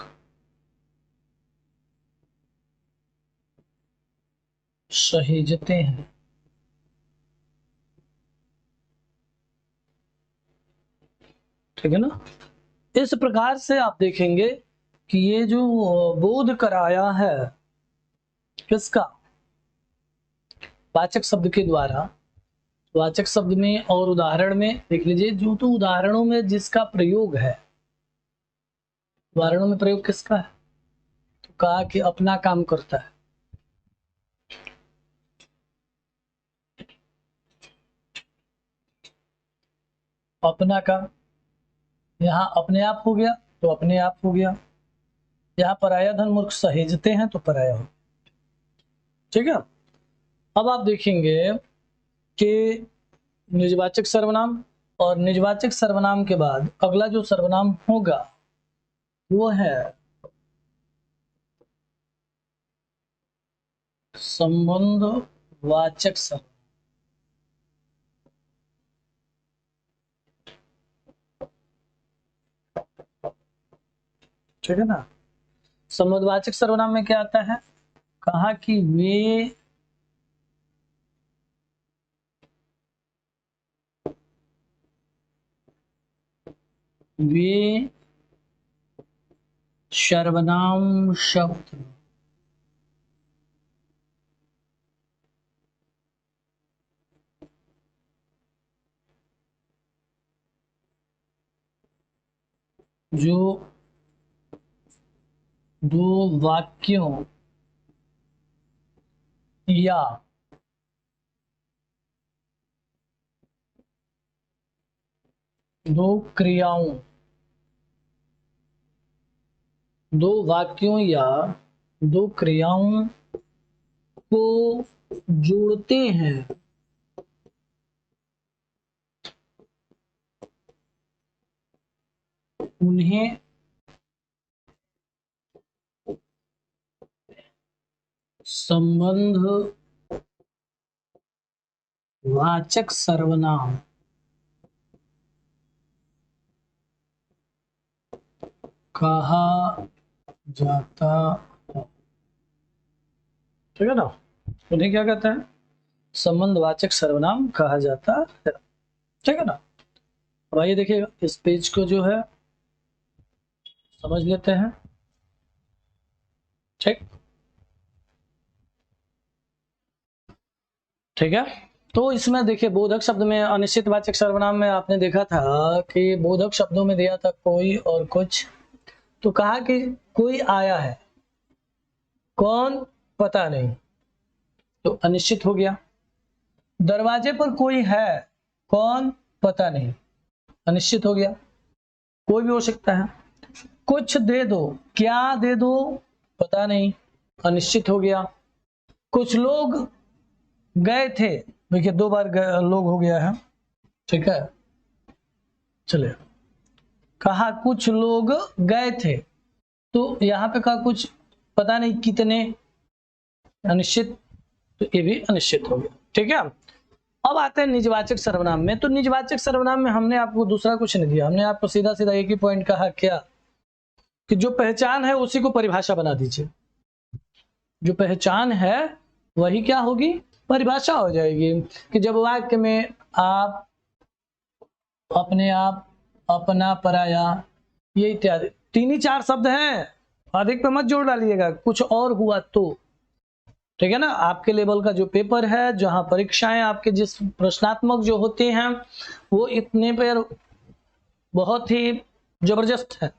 सहेजते हैं। ठीक है ना। इस प्रकार से आप देखेंगे कि ये जो बोध कराया है किसका, वाचक शब्द के द्वारा। वाचक शब्द में और उदाहरण में देख लीजिए, जो तो उदाहरणों में जिसका प्रयोग है, उदाहरणों में प्रयोग किसका है, तो कहा कि अपना काम करता है। अपना काम, यहाँ अपने आप हो गया तो अपने आप हो गया, यहाँ पराया धन मूर्ख सहेजते हैं तो पराया हो। ठीक है, अब आप देखेंगे कि निजवाचक सर्वनाम, और निजवाचक सर्वनाम के बाद अगला जो सर्वनाम होगा वो है संबंध वाचक सर्वनाम। ठीक है ना। संबंधवाचक सर्वनाम में क्या आता है, कहा कि वे सर्वनाम शब्द जो दो वाक्यों या दो क्रियाओं, दो वाक्यों या दो क्रियाओं को जोड़ते हैं, उन्हें संबंध वाचक सर्वनाम कहा जाता है। ठीक है ना, उन्हें क्या कहते हैं, संबंधवाचक सर्वनाम कहा जाता है। ठीक है ना। अब आइए देखिएगा, इस पेज को जो है समझ लेते हैं। ठीक, ठीक है। तो इसमें देखिए, बोधक शब्द में अनिश्चित वाचक सर्वनाम में आपने देखा था कि बोधक शब्दों में दिया था कोई और कुछ, तो कहा कि कोई आया है, कौन पता नहीं, तो अनिश्चित हो गया। दरवाजे पर कोई है, कौन पता नहीं, अनिश्चित हो गया, कोई भी हो सकता है। कुछ दे दो, क्या दे दो, पता नहीं, अनिश्चित हो गया। कुछ लोग गए थे, देखिए दो बार लोग हो गया है। ठीक है, चलिए, कहा कुछ लोग गए थे, तो यहां पे कहा कुछ पता नहीं कितने, अनिश्चित, तो ये भी अनिश्चित हो गया। ठीक है, अब आते हैं निजवाचक सर्वनाम में। तो निजवाचक सर्वनाम में हमने आपको दूसरा कुछ नहीं दिया, हमने आपको सीधा सीधा एक ही पॉइंट कहा, क्या कि जो पहचान है उसी को परिभाषा बना दीजिए। जो पहचान है वही क्या होगी, परिभाषा हो जाएगी। कि जब वाक्य में आप, अपने आप, अपना, पराया, ये इत्यादि तीन ही चार शब्द हैं, अधिक पे मत जोड़ डालिएगा, कुछ और हुआ तो ठीक है ना। आपके लेवल का जो पेपर है, जहां परीक्षाएं आपके जिस प्रश्नात्मक जो होते हैं वो इतने पर बहुत ही जबरदस्त है,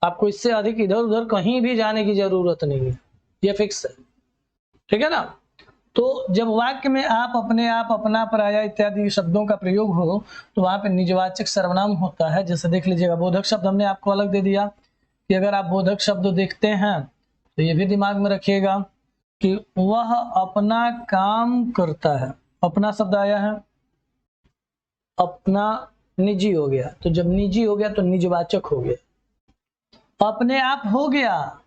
आपको इससे अधिक इधर उधर कहीं भी जाने की जरूरत नहीं है, ये फिक्स है। ठीक है ना। तो जब वाक्य में आप, अपने, आप, अपना, पराया इत्यादि शब्दों का प्रयोग हो तो वहां पे निजवाचक सर्वनाम होता है। जैसे देख लीजिएगा, बोधक शब्द हमने आपको अलग दे दिया कि अगर आप बोधक शब्द देखते हैं तो ये भी दिमाग में रखिएगा कि वह अपना काम करता है। अपना शब्द आया है, अपना निजी हो गया, तो जब निजी हो गया तो निजवाचक हो गया। अपने आप हो गया,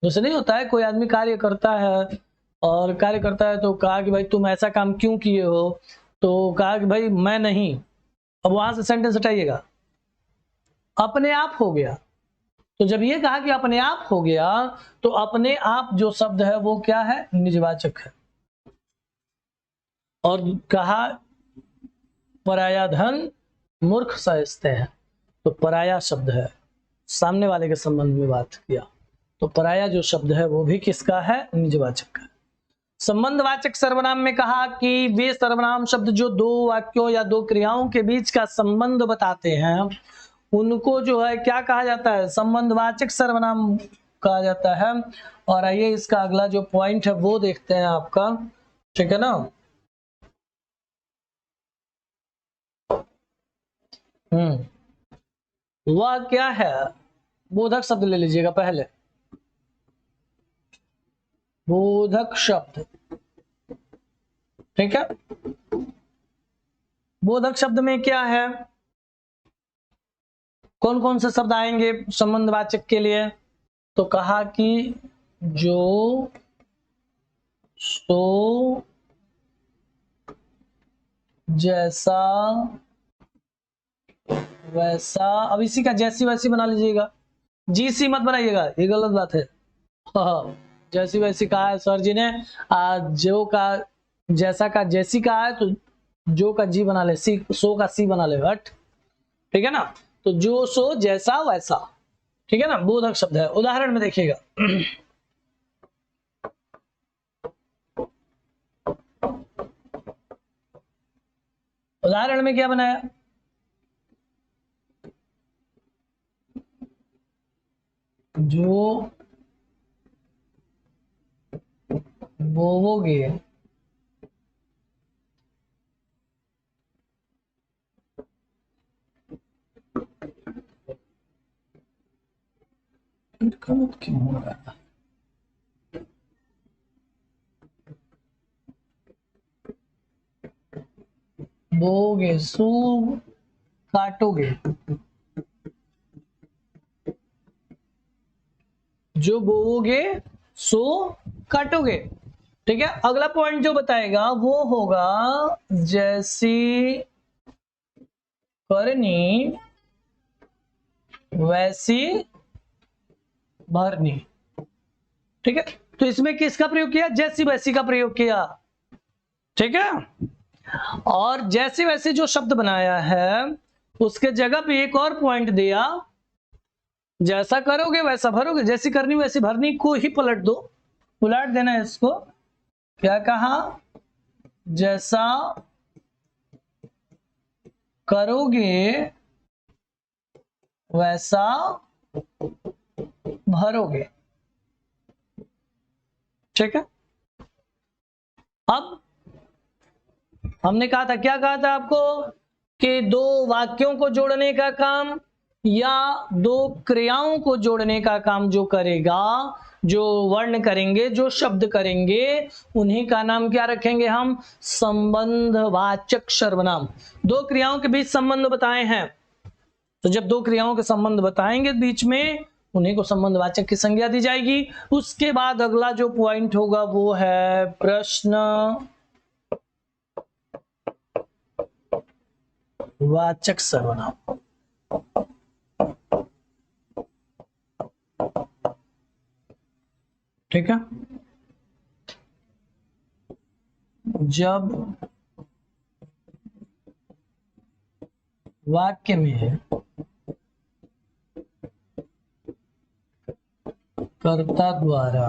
जैसे नहीं होता है कोई आदमी कार्य करता है और कार्य करता है तो कहा कि भाई तुम ऐसा काम क्यों किए हो, तो कहा कि भाई मैं नहीं। अब वहां से सेंटेंस हटाइएगा, अपने आप हो गया। तो जब ये कहा कि अपने आप हो गया तो अपने आप जो शब्द है वो क्या है, निजवाचक है। और कहा पराया धन मूर्ख सहजते हैं, तो पराया शब्द है, सामने वाले के संबंध में बात किया, तो पराया जो शब्द है वो भी किसका है, निजवाचक का। संबंधवाचक सर्वनाम में कहा कि वे सर्वनाम शब्द जो दो वाक्यों या दो क्रियाओं के बीच का संबंध बताते हैं उनको जो है क्या कहा जाता है, संबंधवाचक सर्वनाम कहा जाता है। और आइए इसका अगला जो पॉइंट है वो देखते हैं आपका। ठीक है ना। वह क्या है, बोधक शब्द ले लीजिएगा पहले, बोधक शब्द। ठीक है। बोधक शब्द में क्या है, कौन कौन से शब्द आएंगे संबंधवाचक के लिए, तो कहा कि जो, सो, जैसा, वैसा। अब इसी का जैसी वैसी बना लीजिएगा, जी सी मत बनाइएगा, ये गलत बात है। हाँ, जैसी वैसी कहा है सर जी ने, जो का जैसा का जैसी कहा है तो जो का जी बना ले, सी, सो का सी बना ले, हट। ठीक है ना। तो जो, सो, जैसा, वैसा। ठीक है ना, बोधक शब्द है। उदाहरण में देखिएगा, उदाहरण में क्या बनाया, जो बोओगे क्यों हो रहा है, बोओगे, सो, काटोगे, जो बोओगे सो काटोगे। ठीक है। अगला पॉइंट जो बताएगा वो होगा जैसी करनी वैसी भरनी। ठीक है। तो इसमें किसका प्रयोग किया, जैसी वैसी का प्रयोग किया। ठीक है। और जैसे वैसे जो शब्द बनाया है उसके जगह पे एक और पॉइंट दिया, जैसा करोगे वैसा भरोगे, जैसी करनी वैसी भरनी को ही पलट दो, उलट देना है इसको। क्या कहा, जैसा करोगे वैसा भरोगे। ठीक है। अब हमने कहा था, क्या कहा था आपको, कि दो वाक्यों को जोड़ने का काम या दो क्रियाओं को जोड़ने का काम जो करेगा, जो वर्ण करेंगे, जो शब्द करेंगे, उन्हीं का नाम क्या रखेंगे हम, संबंधवाचक सर्वनाम। दो क्रियाओं के बीच संबंध बताए हैं, तो जब दो क्रियाओं के संबंध बताएंगे बीच में, उन्हीं को संबंधवाचक की संज्ञा दी जाएगी। उसके बाद अगला जो पॉइंट होगा वो है प्रश्न वाचक सर्वनाम। ठीक है। जब वाक्य में कर्ता द्वारा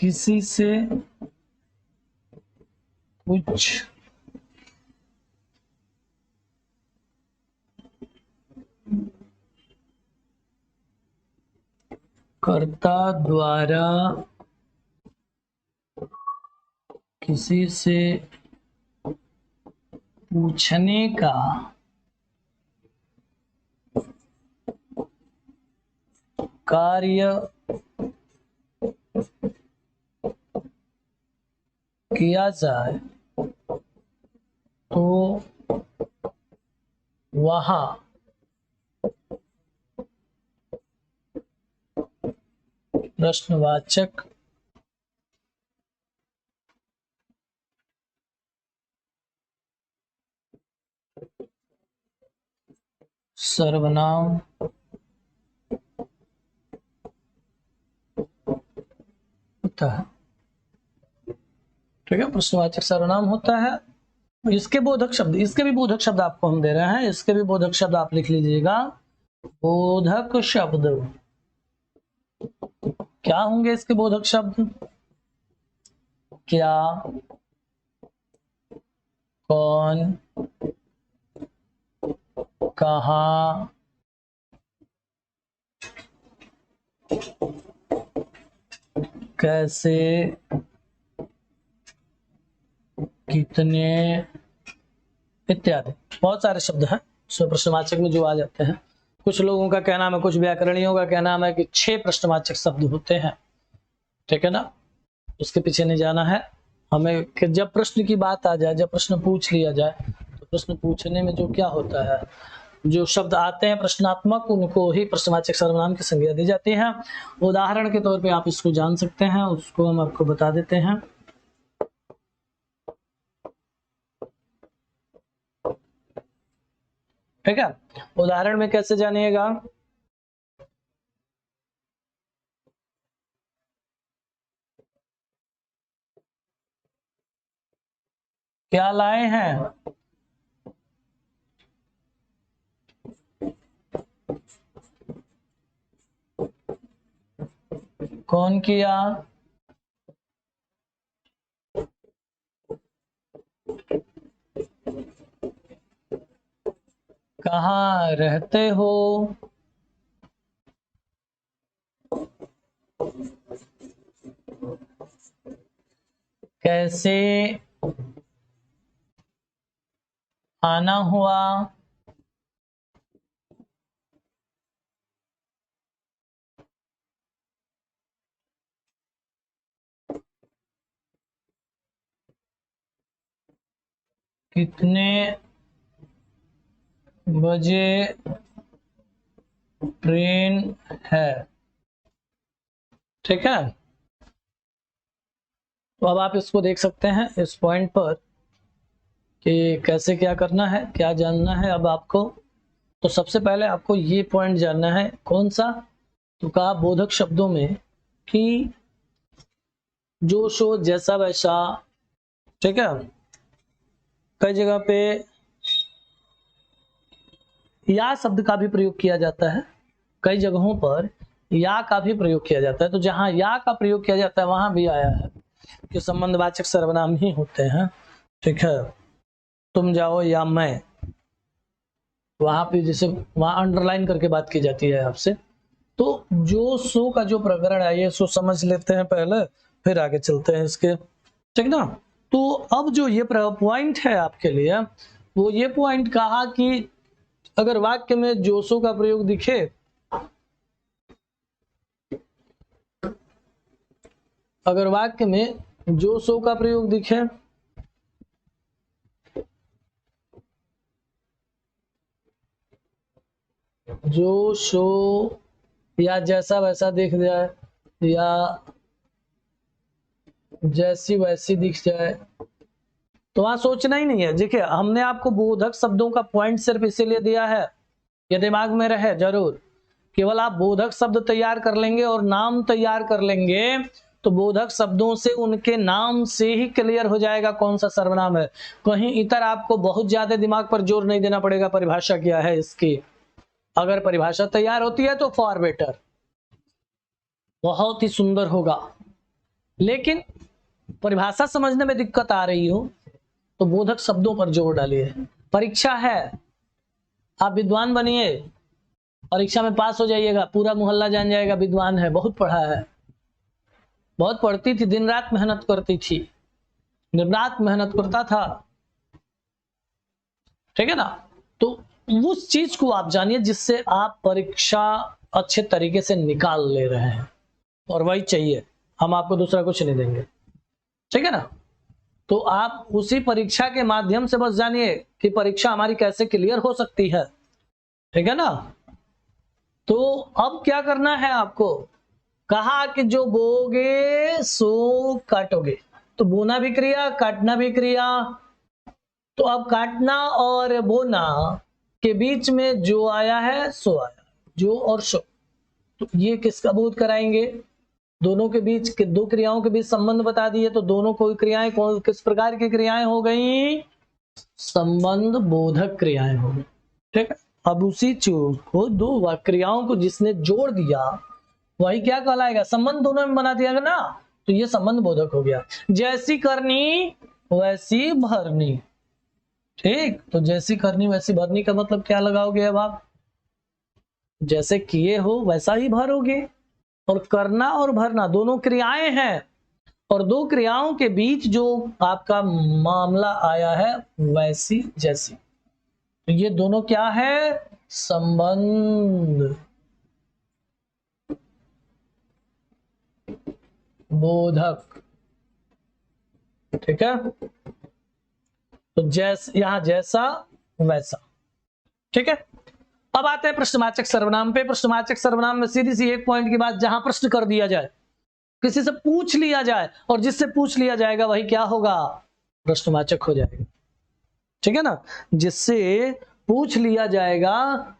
किसी से कुछ कर्ता द्वारा किसी से पूछने का कार्य किया जाए तो वहाँ प्रश्नवाचक सर्वनाम होता है। ठीक है, प्रश्नवाचक सर्वनाम होता है। इसके बोधक शब्द, इसके भी बोधक शब्द आपको हम दे रहे हैं, इसके भी बोधक शब्द आप लिख लीजिएगा। बोधक शब्द क्या होंगे? इसके बोधक शब्द क्या, कौन, कहाँ, कैसे, कितने इत्यादि। बहुत सारे शब्द हैं सो प्रश्नवाचक में जो आ जाते हैं। कुछ लोगों का कहना है, कुछ व्याकरणियों का कहना है कि 6 प्रश्नवाचक शब्द होते हैं। ठीक है ना, उसके पीछे नहीं जाना है हमें कि जब प्रश्न की बात आ जाए, जब प्रश्न पूछ लिया जाए, तो प्रश्न पूछने में जो क्या होता है, जो शब्द आते हैं प्रश्नात्मक, उनको ही प्रश्नवाचक सर्वनाम की संज्ञा दी जाती है। उदाहरण के तौर पे आप इसको जान सकते हैं, उसको हम आपको बता देते हैं। ठीक है, उदाहरण में कैसे जानिएगा? क्या लाए हैं? कौन किया? कहाँ रहते हो? कैसे आना हुआ? कितने बजे ट्रेन है? ठीक है, तो अब आप इसको देख सकते हैं इस पॉइंट पर कि कैसे क्या करना है, क्या जानना है अब आपको। तो सबसे पहले आपको ये पॉइंट जानना है, कौन सा? तो कहा बोधक शब्दों में कि जो शो जैसा वैसा। ठीक है, कई जगह पे या शब्द का भी प्रयोग किया जाता है, कई जगहों पर या का भी प्रयोग किया जाता है। तो जहां या का प्रयोग किया जाता है वहां भी आया है कि संबंधवाचक सर्वनाम ही होते हैं। ठीक है, तुम जाओ या मैं, वहां पे जैसे वहां अंडरलाइन करके बात की जाती है आपसे। तो जो सो का जो प्रकरण है ये सो समझ लेते हैं पहले, फिर आगे चलते हैं इसके। ठीक ना, तो अब जो ये पॉइंट है आपके लिए, वो ये पॉइंट कहा कि अगर वाक्य में जोशो का प्रयोग दिखे, अगर वाक्य में जोशो का प्रयोग दिखे, जो शो या जैसा वैसा दिख जाए या जैसी वैसी दिख जाए, तो वहां सोचना ही नहीं है। देखिए, हमने आपको बोधक शब्दों का पॉइंट सिर्फ इसीलिए दिया है, ये दिमाग में रहे जरूर। केवल आप बोधक शब्द तैयार कर लेंगे और नाम तैयार कर लेंगे तो बोधक शब्दों से उनके नाम से ही क्लियर हो जाएगा कौन सा सर्वनाम है। कहीं इतर आपको बहुत ज्यादा दिमाग पर जोर नहीं देना पड़ेगा परिभाषा क्या है इसकी। अगर परिभाषा तैयार होती है तो फॉर बेटर, बहुत ही सुंदर होगा। लेकिन परिभाषा समझने में दिक्कत आ रही हो तो बोधक शब्दों पर जोर डालिए। परीक्षा है, आप विद्वान बनिए, परीक्षा में पास हो जाइएगा, पूरा मोहल्ला जान जाएगा विद्वान है, बहुत पढ़ा है। बहुत पढ़ती थी, दिन रात मेहनत करती थी, दिन रात मेहनत करता था, ठीक है ना। तो उस चीज को आप जानिए जिससे आप परीक्षा अच्छे तरीके से निकाल ले रहे हैं, और वही चाहिए, हम आपको दूसरा कुछ नहीं देंगे, ठीक है ना। तो आप उसी परीक्षा के माध्यम से बस जानिए कि परीक्षा हमारी कैसे क्लियर हो सकती है, ठीक है ना। तो अब क्या करना है आपको, कहा कि जो बोगे सो काटोगे, तो बोना भी क्रिया, काटना भी क्रिया। तो अब काटना और बोना के बीच में जो आया है सो आया, जो और सो, तो ये किसका बोध कराएंगे, दोनों के बीच के दो क्रियाओं के बीच संबंध बता दिए, तो दोनों कोई क्रियाएं किस प्रकार की क्रियाएं हो गई, संबंध बोधक क्रियाएं हो गई, ठीक है। अब उसी चीज को दो क्रियाओं को जिसने जोड़ दिया वही क्या कहलाएगा, संबंध दोनों में बना दिया ना, तो ये संबंध बोधक हो गया। जैसी करनी वैसी भरनी, ठीक। तो जैसी करनी वैसी भरनी का मतलब क्या लगाओगे, अब आप जैसे किए हो वैसा ही भरोगे, और करना और भरना दोनों क्रियाएं हैं, और दो क्रियाओं के बीच जो आपका मामला आया है वैसी जैसी, तो ये दोनों क्या है, संबंध बोधक, ठीक है। तो यहां जैसा वैसा, ठीक है। अब आते हैं प्रश्नवाचक सर्वनाम पे। प्रश्नवाचक सर्वनाम में सीधी सी एक पॉइंट की बात, जहां प्रश्न कर दिया जाए, किसी से पूछ लिया जाए, और जिससे पूछ लिया जाएगा वही क्या होगा, प्रश्नवाचक हो जाएगा, ठीक है ना। जिससे पूछ लिया जाएगा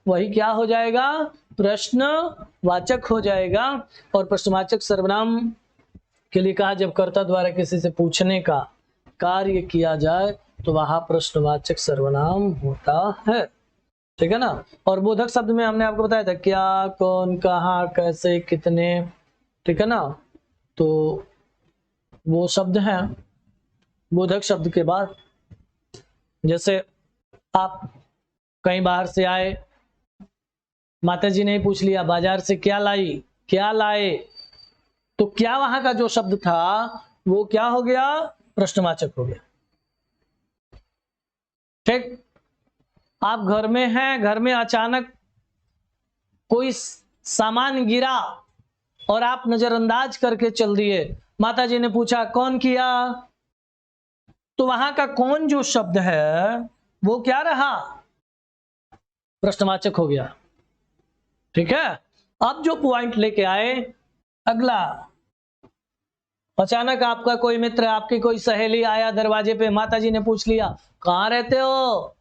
वही क्या हो जाएगा, प्रश्नवाचक हो जाएगा। और प्रश्नवाचक सर्वनाम के लिए कहा, जब कर्ता द्वारा किसी से पूछने का कार्य किया जाए तो वहां प्रश्नवाचक सर्वनाम होता है, ठीक है ना। और बोधक शब्द में हमने आपको बताया था क्या, कौन, कहाँ, कैसे, कितने, ठीक है ना। तो वो शब्द हैं बोधक शब्द के बाद। जैसे आप कहीं बाहर से आए, माता जी ने पूछ लिया बाजार से क्या लाई, क्या लाए, तो क्या वहां का जो शब्द था वो क्या हो गया, प्रश्नवाचक हो गया, ठीक। आप घर में हैं, घर में अचानक कोई सामान गिरा और आप नजरअंदाज करके चल दिए, माता जी ने पूछा कौन किया, तो वहां का कौन जो शब्द है वो क्या रहा, प्रश्नवाचक हो गया, ठीक है। अब जो पॉइंट लेके आए अगला, अचानक आपका कोई मित्र, आपकी कोई सहेली आया दरवाजे पे, माता जी ने पूछ लिया कहां रहते हो,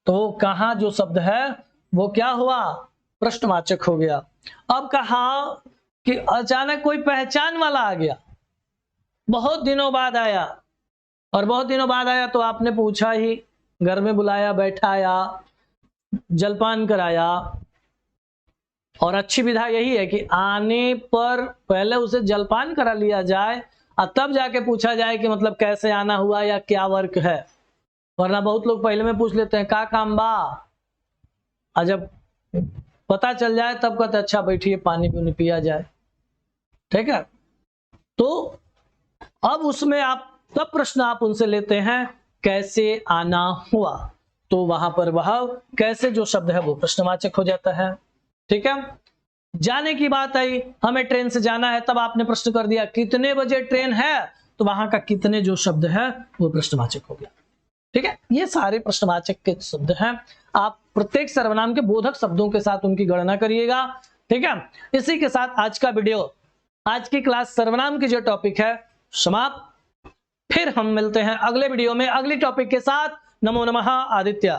तो कहां जो शब्द है वो क्या हुआ, प्रश्नवाचक हो गया। अब कहा कि अचानक कोई पहचान वाला आ गया, बहुत दिनों बाद आया, और बहुत दिनों बाद आया तो आपने पूछा ही, घर में बुलाया, बैठाया, जलपान कराया, और अच्छी विधा यही है कि आने पर पहले उसे जलपान करा लिया जाए और तब जाके पूछा जाए कि मतलब कैसे आना हुआ या क्या वर्क है, वरना बहुत लोग पहले में पूछ लेते हैं का काम बा, और जब पता चल जाए तब कहते अच्छा बैठिए पानी पीनी पिया जाए, ठीक है। तो अब उसमें आप तब प्रश्न आप उनसे लेते हैं कैसे आना हुआ, तो वहां पर वह कैसे जो शब्द है वो प्रश्नवाचक हो जाता है, ठीक है। जाने की बात आई, हमें ट्रेन से जाना है, तब आपने प्रश्न कर दिया कितने बजे ट्रेन है, तो वहां का कितने जो शब्द है वो प्रश्नवाचक हो गया, ठीक है। ये सारे प्रश्नवाचक के शब्द हैं, आप प्रत्येक सर्वनाम के बोधक शब्दों के साथ उनकी गणना करिएगा, ठीक है। इसी के साथ आज का वीडियो, आज की क्लास सर्वनाम की जो टॉपिक है समाप्त। फिर हम मिलते हैं अगले वीडियो में अगली टॉपिक के साथ। नमो नमः आदित्य।